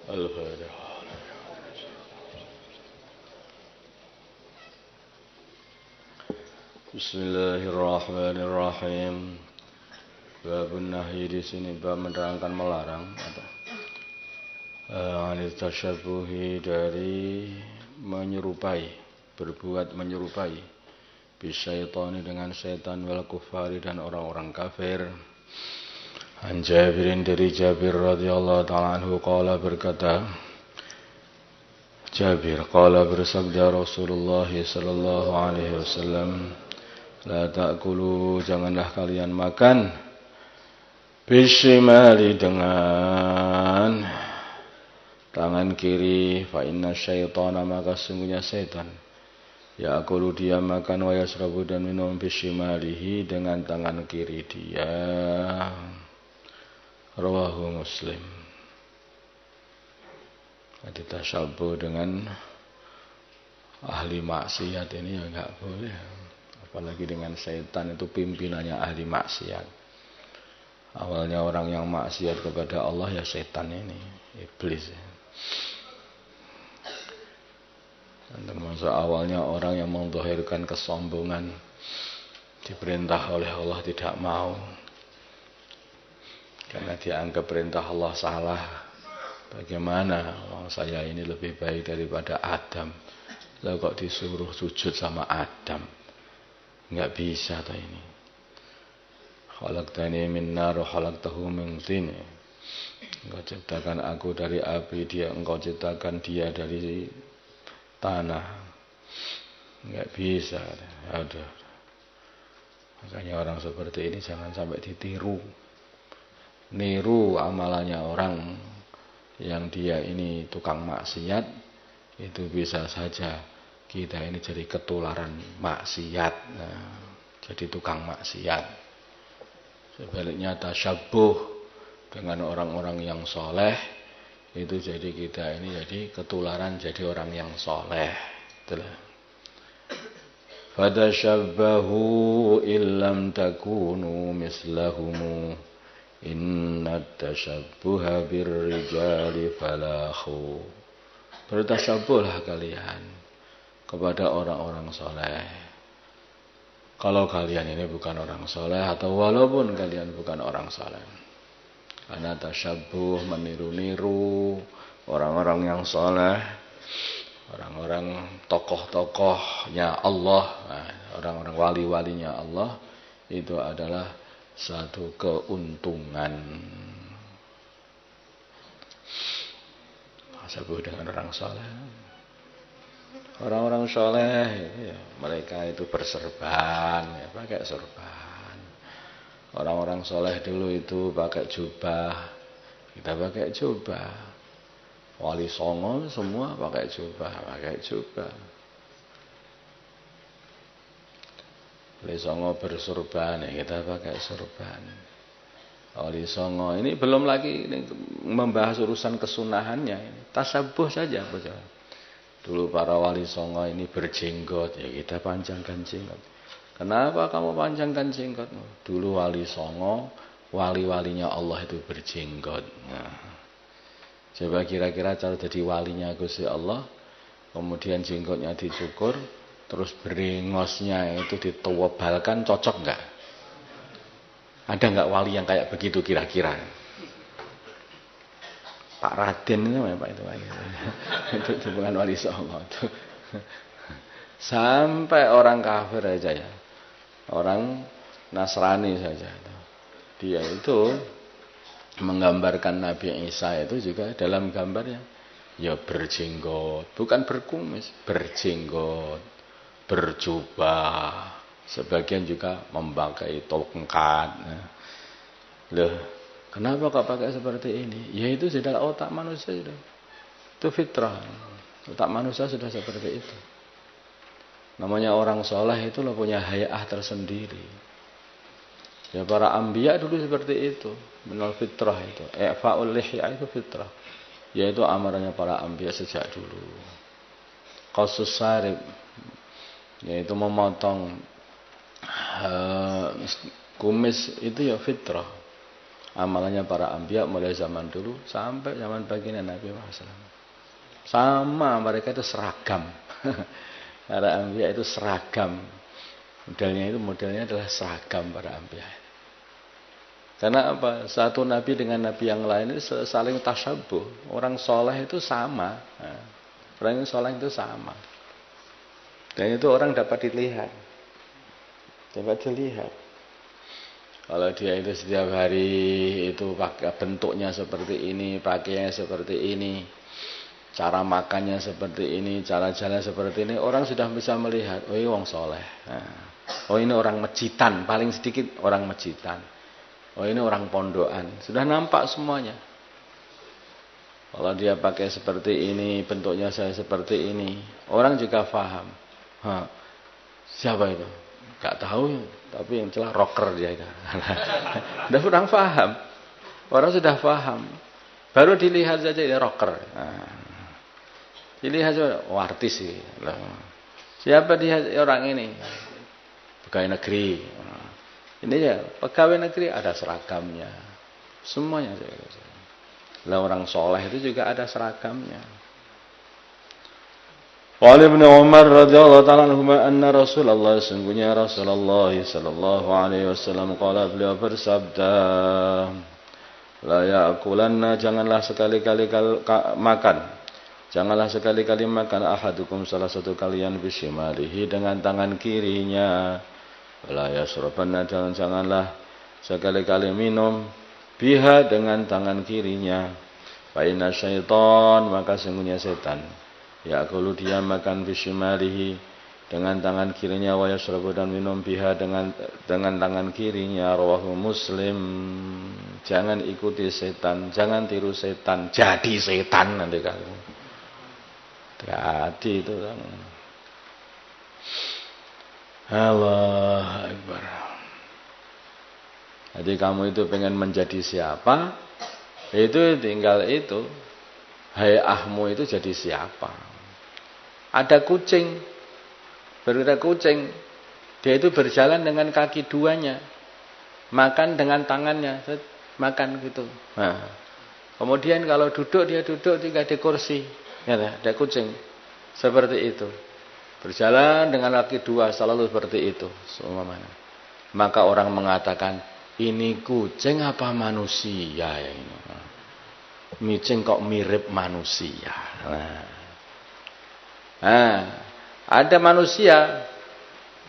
Al-Fatihah. Bismillahirrahmanirrahim. Babun nahyi di sini bab menerangkan melarang anil tasyabuhi dari menyerupai, berbuat menyerupai bisyaitani dengan setan wal kufari dan orang-orang kafir. An Jabirin dari Jabir radhiyallahu ta'ala anhu qala berkata Jabir qala bersabda Rasulullah sallallahu alaihi wasallam, la ta'kulu, janganlah kalian makan bisimali dengan tangan kiri, fa inna syaitana, maka sungguhnya setan ya'kulu, dia makan, wa yasrabu, dan minum bisimalihi, dengan tangan kiri dia. Rawahu Muslim. Jadi tasyabuh dengan ahli maksiat ini ya enggak boleh. Apalagi dengan setan, itu pimpinannya ahli maksiat. Awalnya orang yang maksiat kepada Allah ya setan ini, iblis. Dan termasuk awalnya orang yang mendhahirkan kesombongan, diperintah oleh Allah tidak mau. Karena dianggap perintah Allah salah. Bagaimana orang saya ini lebih baik daripada Adam, lalu kok disuruh sujud sama Adam? Enggak bisa toh ini. Khalaqtani min nar wa khalaqtahu min tin. Engkau ciptakan aku dari api, engkau ciptakan dia dari tanah. Enggak bisa. Aduh. Makanya orang seperti ini jangan sampai ditiru. Niru amalannya orang yang dia ini tukang maksiat, itu bisa saja kita ini jadi ketularan maksiat, jadi tukang maksiat. Sebaliknya tasyabuh dengan orang-orang yang soleh, itu jadi kita ini jadi ketularan jadi orang yang soleh. Itulah. Fatashabbahu illam takunu mislahumu, inna tashabbuha birrijali falahu. Bertasyabuhlah kalian kepada orang-orang soleh. Kalau kalian ini bukan orang soleh, atau walaupun kalian bukan orang soleh. Karena tasyabuh, meniru-niru orang-orang yang soleh, orang-orang tokoh-tokohnya Allah, orang-orang wali-walinya Allah, itu adalah satu keuntungan. Tasyabuh dengan orang soleh. Orang-orang soleh ya, mereka itu berserban, ya, pakai serban. Orang-orang soleh dulu itu pakai jubah, kita pakai jubah. Wali Songo semua pakai jubah. Wali Songo bersurban, ya kita pakai surban. Wali Songo ini belum lagi membahas urusan kesunahannya, ini tasyabuh saja. Dulu para wali songo ini berjenggot, ya kita panjangkan jenggot. Kenapa kamu panjangkan jenggot? Dulu wali songo, wali-walinya Allah itu berjenggot. Nah, coba kira-kira cara jadi walinya Gusti Allah, kemudian jenggotnya dicukur, terus brengosnya itu ditebalkan, cocok enggak? Ada enggak wali yang kayak begitu kira-kira? Pak Raden itu Pak itu bukan wali songo itu. Sampai orang kafir aja ya, orang Nasrani saja, dia itu menggambarkan Nabi Isa itu juga dalam gambarnya ya berjenggot, bukan berkumis, berjenggot, berjubah, sebagian juga memakai tongkat. Loh, kenapa kok pakai seperti ini? Ya itu adalah otak manusia sudah. Itu fitrah. Otak manusia sudah seperti itu. Namanya orang soleh itu punya hayah tersendiri. Ya para anbiya dulu seperti itu. Menal fitrah itu. I'fa'ul lihya itu fitrah. Yaitu amarannya para anbiya sejak dulu. Qasus sarib, yaitu memotong kumis, itu ya fitrah. amalannya para anbiya mulai zaman dulu sampai zaman baginda Nabi Muhammad. Sama, mereka itu seragam. Para anbiya itu seragam. Modelnya adalah seragam para anbiya. Karena apa? Satu nabi dengan nabi yang lain itu saling tasyabuh. Orang soleh itu sama. Orang yang soleh itu sama. Dan itu orang dapat dilihat. Kalau dia itu setiap hari itu pakai bentuknya seperti ini, pakaiannya seperti ini, cara makannya seperti ini, cara jalan seperti ini, orang sudah bisa melihat, oh ini orang soleh. Oh ini orang mejitan, paling sedikit orang mejitan. Oh ini orang pondokan, sudah nampak semuanya. Kalau dia pakai seperti ini, bentuknya saya seperti ini, orang juga paham. Siapa itu? Gak tahu, tapi yang jelas rocker dia itu. Udah orang paham. Orang sudah paham. Baru dilihat saja dia rocker. Dilihat saja, artis sih. Siapa dia orang ini? Pegawai negeri. Ini ya, pegawai negeri ada seragamnya. Semuanya. Lah orang soleh itu juga ada seragamnya. Qala Ibnu Umar radhiyallahu ta'ala anhuma anna Rasulullah sungguhnya Rasulullah sallallahu alaihi wasallam qala beliau bersabda la ya'kulanna janganlah sekali-kali makan ahadukum salah satu kalian bisimalihi dengan tangan kirinya la yasrabanna janganlah sekali-kali minum biha dengan tangan kirinya fa inna syaitan maka sungguhnya setan ya kalau dia makan bisimalihi dengan tangan kirinya wa yasrabu dan minum biha dengan tangan kirinya rawahu Muslim. Jangan ikuti setan, jangan tiru setan, jadi setan nanti kamu. Jadi itu kan. Allah Akbar. Jadi kamu itu pengen menjadi siapa? Itu tinggal itu. Hayahmu itu jadi siapa? Ada kucing, berada kucing, dia itu berjalan dengan kaki duanya, makan dengan tangannya, makan gitu. Nah, kemudian kalau duduk dia duduk tinggal di kursi, ya, ada kucing seperti itu, berjalan dengan kaki dua selalu seperti itu, semua mana. Maka orang mengatakan ini kucing apa manusia ya ini? Kucing kok mirip manusia. Ada manusia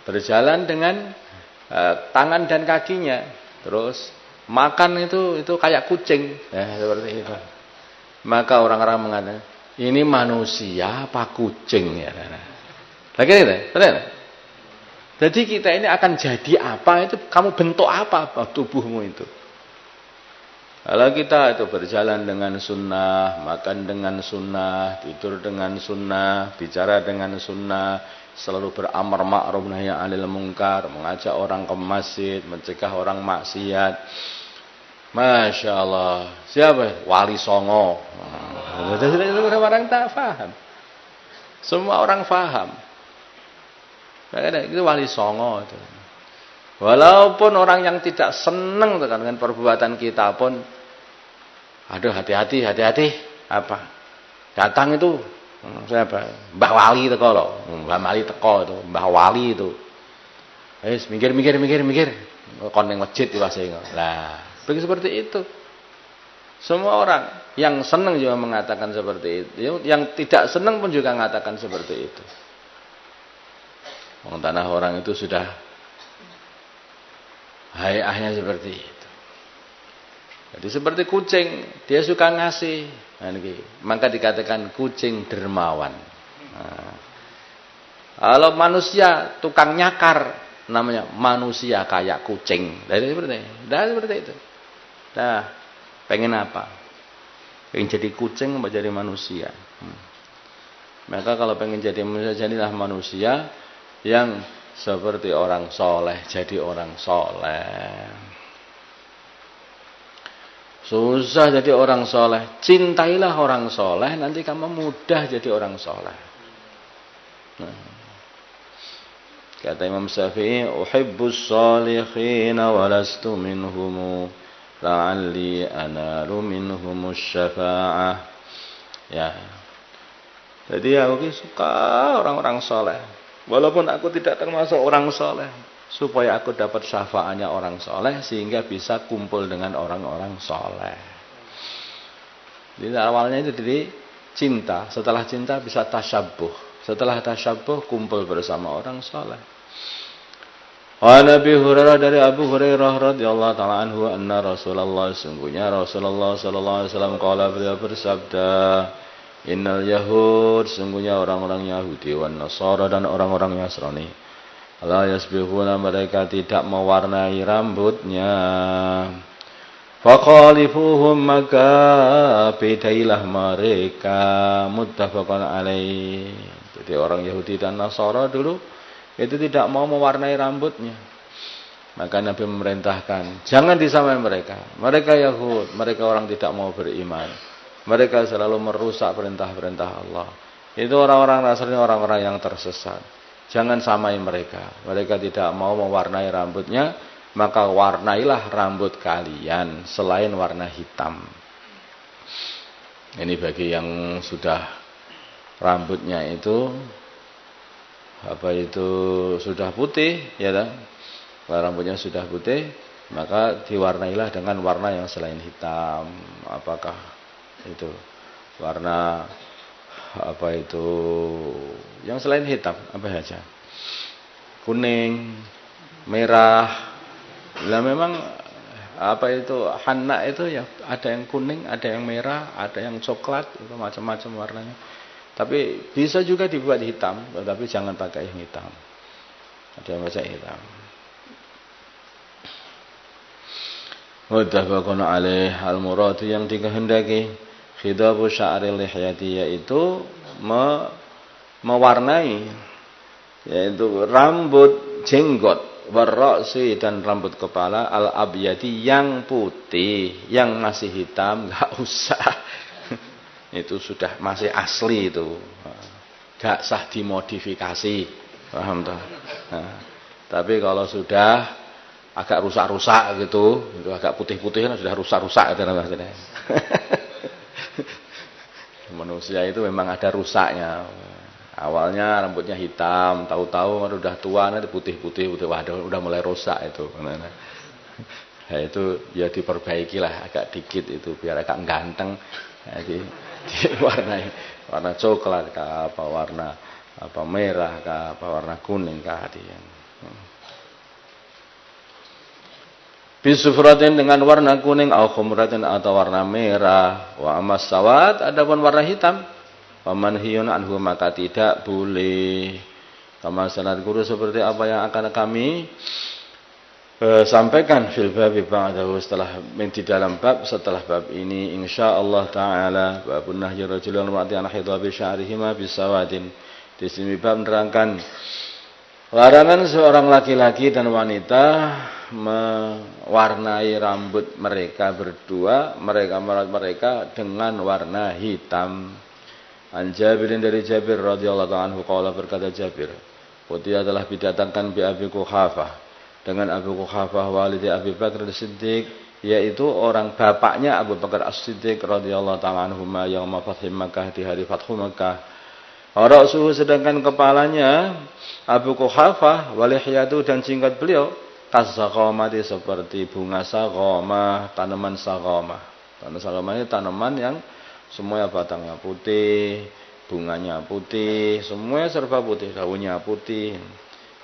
berjalan dengan tangan dan kakinya, terus makan itu kayak kucing, seperti itu. Maka orang-orang mengatakan ini manusia apa kucing ya? Lagi itu, benar? Jadi kita ini akan jadi apa itu? Kamu bentuk apa tubuhmu itu? Kalau kita itu berjalan dengan sunnah, makan dengan sunnah, tidur dengan sunnah, bicara dengan sunnah, selalu beramar ma'ruf nahi 'anil munkar, mengajak orang ke masjid, mencegah orang maksiat. Masya Allah. Siapa? Wali Songo. Orang tak paham. Semua orang paham. Itu Wali Songo itu. Walaupun orang yang tidak senang dengan perbuatan kita pun, aduh hati-hati, apa? Datang itu, siapa? Mbah Wali teko loh, Mbah Wali teko itu, Mbah Wali itu. Mikir, kon ning masjid diwasai. Lah, begitu seperti itu. Semua orang yang senang juga mengatakan seperti itu, yang tidak senang pun juga mengatakan seperti itu. Tanah orang itu sudah hayahnya seperti itu. Jadi seperti kucing, dia suka ngasih. Maka dikatakan kucing dermawan. Kalau manusia tukang nyakar, namanya manusia kayak kucing. Dari seperti itu. Nah, pengen apa? Pengen jadi kucing apa jadi manusia? Maka kalau pengen jadi manusia, jadilah manusia yang seperti orang soleh, jadi orang soleh. Susah jadi orang soleh. Cintailah orang soleh, nanti kamu mudah jadi orang soleh. Kata Imam Syafi'i, uhibbus salihina walastu minhumu. la'alli analu minhumus syafa'ah. Ya. Jadi aku suka orang-orang soleh. Walaupun aku tidak termasuk orang soleh, supaya aku dapat syafaatnya orang soleh sehingga bisa kumpul dengan orang-orang soleh. Jadi awalnya itu dari cinta, setelah cinta bisa tasyabuh, setelah tasyabuh kumpul bersama orang soleh. Wa Nabi Hurairah dari Abu Hurairah radhiyallahu taala anhu anna Rasulullah sungguhnya Rasulullah sallallahu alaihi wasallam qala beliau bersabda, innal yahud sungguhnya orang-orang Yahudi wan Nasara dan orang-orang Nasrani la yasbihuna mereka tidak mewarnai rambutnya. Faqalifuhum maka bedailah mereka. Muttafaqun alaih. Jadi orang Yahudi dan Nasara dulu itu tidak mau mewarnai rambutnya. Maka Nabi memerintahkan jangan disamai mereka. Mereka Yahud, mereka orang tidak mau beriman. Mereka selalu merusak perintah-perintah Allah. Itu orang-orang Nasrani, orang-orang yang tersesat. Jangan samai mereka. Mereka tidak mau mewarnai rambutnya, maka warnailah rambut kalian selain warna hitam. Ini bagi yang sudah rambutnya itu sudah putih, ya kan? Kalau rambutnya sudah putih, maka diwarnailah dengan warna yang selain hitam. Apakah itu warna yang selain hitam apa saja? Kuning, merah. Lah memang hanna itu ya ada yang kuning, ada yang merah, ada yang coklat, itu macam-macam warnanya. Tapi bisa juga dibuat hitam, tetapi jangan pakai yang hitam. Ada yang pakai hitam. Muttafaqun alaih. Al-murad yang dikehendaki khidabu sya'ril lihyati yaitu mewarnai yaitu rambut jenggot warra'si dan rambut kepala al-abyadi yang putih, yang masih hitam enggak usah. Itu sudah masih asli itu. Enggak sah dimodifikasi. Paham toh? Nah, tapi kalau sudah agak rusak-rusak gitu, itu agak putih-putih kan sudah rusak-rusak itu namanya. Manusia itu memang ada rusaknya. Awalnya rambutnya hitam, tahu-tahu udah tua nanti putih-putih, udah mulai rusak itu. Nah, itu ya diperbaikilah agak dikit itu biar agak ganteng. Jadi diwarnai warna coklat kah apa warna merah kah apa warna kuning kah dia. Bisufratin dengan warna kuning au khumratin atau warna merah wa amas sawat adapun warna hitam famanhiyun anhu maka tidak boleh. Kama sanad guru seperti apa yang akan kami sampaikan fil babi ba'dahu di dalam bab setelah bab ini insyaallah taala babun nahyi rajulun wa'ti an hidabi sya'rihi ma bisawadin. Di sini bab menerangkan larangan seorang laki-laki dan wanita mewarnai rambut mereka berdua, mereka dengan warna hitam. An Jabirin dari Jabir radhiyallahu anhu qala berkata Jabir, "Utia telah didatangkan bi Abi Quhafah dengan Abu Quhafah walidi Abi Bakar As-Siddiq, yaitu orang bapaknya Abu Bakar As-Siddiq radhiyallahu ta'ala anhuma yauma fathi Makkah di hari Fathu Makkah. Ra'suhu sedangkan kepalanya Abu Quhafah walihyatu dan singkat beliau kasaqamati seperti bunga saqamah, tanaman saqamah. Tanaman saqamah ini tanaman yang semuanya batangnya putih, bunganya putih, semuanya serba putih, daunnya putih.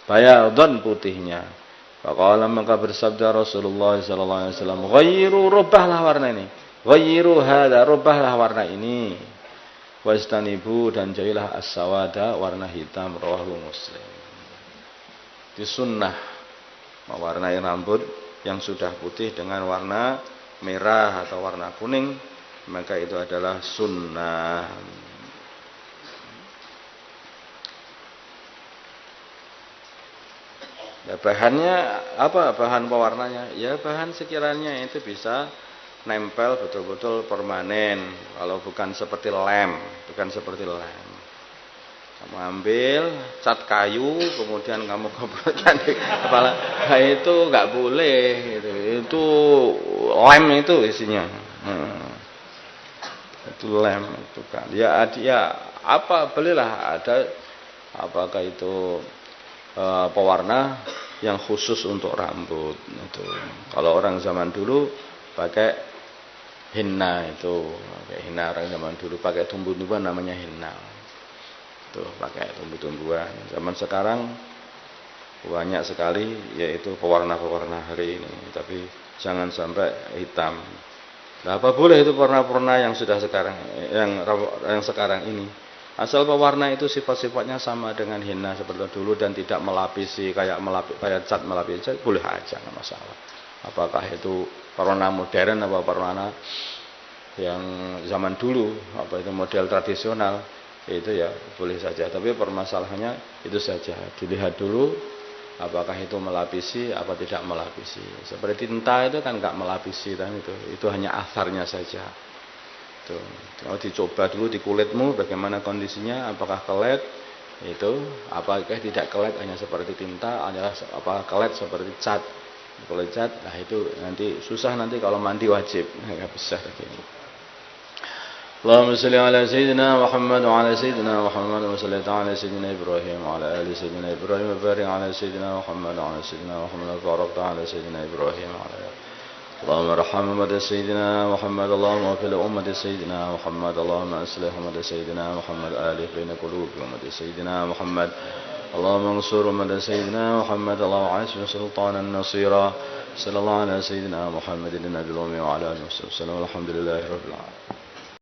Bayadun putihnya. Faqala maka bersabda Rasulullah sallallahu alaihi wasallam, "Ghayyiru rubahlah warna ini. Ghayyiru hadza rubahlah warna ini. Wastanibu dan jauhilah as-sawada warna hitam." Rawahu Muslim. Di sunnah mewarnai rambut yang sudah putih dengan warna merah atau warna kuning, maka itu adalah sunnah. Ya, bahannya apa? Bahan pewarnanya? Ya bahan sekiranya itu bisa nempel betul-betul permanen. Kalau bukan seperti lem, Kamu ambil cat kayu, kemudian kamu gobrokkan di kepala. Nah, itu nggak boleh. Gitu. itu lem itu isinya. Itu lem itu kan. Ya apa belilah ada apakah itu pewarna yang khusus untuk rambut itu. Kalau orang zaman dulu pakai henna itu, pakai henna orang zaman dulu pakai tumbuh-tumbuhan namanya henna. Tuh, pakai tumbuh-tumbuhan. Zaman sekarang banyak sekali yaitu pewarna-pewarna hari ini, tapi jangan sampai hitam. Nah, apa boleh itu pewarna-pewarna yang sudah sekarang yang sekarang ini? Asal pewarna itu sifat-sifatnya sama dengan henna seperti dulu dan tidak melapisi kayak cat melapisi cat, boleh aja, nggak masalah. Apakah itu pewarna modern apa pewarna yang zaman dulu, apa itu model tradisional, itu ya boleh saja. Tapi permasalahannya itu saja, dilihat dulu apakah itu melapisi apa tidak melapisi. Seperti tinta itu kan nggak melapisi kan, itu hanya asarnya saja. Tuh, kalau dicoba dulu di kulitmu bagaimana kondisinya, apakah kelet itu, apakah tidak kelet hanya seperti tinta, adalah apa kelet seperti cat. Kalau cat, nah itu nanti susah nanti kalau mandi wajib, nggak bisa begini. Allahumma salli ala sayyidina Muhammad wa ala sayyidina Muhammad wa salli ala sayyidina Ibrahim wa ala ali sayyidina Ibrahim wa barik ala sayyidina Muhammad wa ala sayyidina Muhammad wa barik ala sayyidina Ibrahim wa ala اللهم ارحم أمة سيدنا محمد اللهم اغفر لأمة سيدنا محمد اللهم أصلح أمة سيدنا محمد آلف بين قلوب أمة سيدنا محمد اللهم انصر أمة سيدنا محمد اللهم عاصم سلطانا نصيرا صلى الله على سيدنا محمد النبي الأمي وعلى آله وصحبه وسلم والحمد لله رب العالمين.